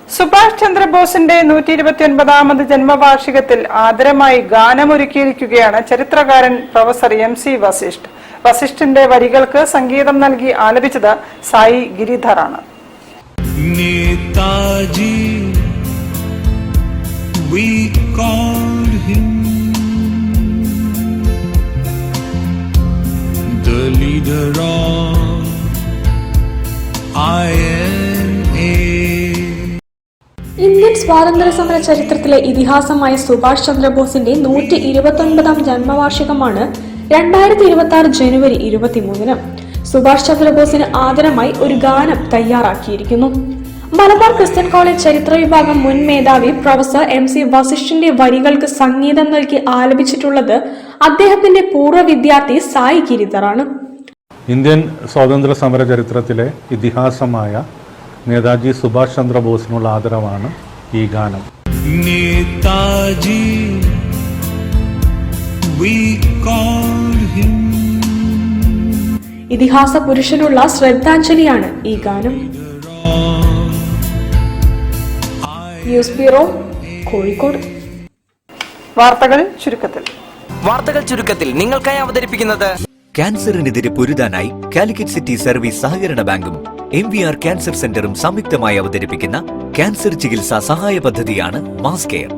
സുഭാഷ് ചന്ദ്രബോസിന്റെ 129ാമത് ജന്മവാർഷികത്തിൽ ആദരമായി ഗാനമൊരുക്കിയിരിക്കുകയാണ് ചരിത്രകാരൻ professor MC Vashisht. വസിഷ്ഠിന്റെ വരികൾക്ക് സംഗീതം നൽകി ആലപിച്ചത് സായി ഗിരിധറാണ്. Netaji we called him the leader of INA. Indian സ്വാതന്ത്ര്യ സമര ചരിത്രത്തിലെ ഇതിഹാസമായ സുഭാഷ് ചന്ദ്രബോസിന്റെ 129ാം ജന്മവാർഷികമാണ് 2026 ജനുവരി 23-ന്. സുഭാഷ് ചന്ദ്രബോസിന് ആദരമായി ഒരു ഗാനം തയ്യാറാക്കിയിരിക്കുന്നു. മലബാർ ക്രിസ്ത്യൻ കോളേജ് ചരിത്ര വിഭാഗം മുൻ മേധാവി പ്രൊഫസർ MC വസിഷ്ഠിന്റെ വരികൾക്ക് സംഗീതം നൽകി ആലപിച്ചിട്ടുള്ളത് അദ്ദേഹത്തിന്റെ പൂർവ്വ വിദ്യാർത്ഥി സായി ഗിരിധറാണ്. ഇന്ത്യൻ സ്വാതന്ത്ര്യ സമര ചരിത്രത്തിലെ ഇതിഹാസമായ നേതാജി സുഭാഷ് ചന്ദ്രബോസിനുള്ള ആദരവാണ് ഈ ഗാനം. നേതാജി ഇതിഹാസ പുരുഷനുള്ള ശ്രദ്ധാഞ്ജലിയാണ് ഈ ഗാനം. News bureau, Kozhikode. വാർത്തകൾ ചുരുക്കത്തിൽ നിങ്ങൾക്കായി അവതരിപ്പിക്കുന്നത് ക്യാൻസറിനെതിരെ പൊരുതാനായി കാലിക്കറ്റ് സിറ്റി സർവീസ് സഹകരണ ബാങ്കും MVR ക്യാൻസർ സെന്ററും സംയുക്തമായി അവതരിപ്പിക്കുന്ന ക്യാൻസർ ചികിത്സാ സഹായ പദ്ധതിയാണ് മാസ് കെയർ.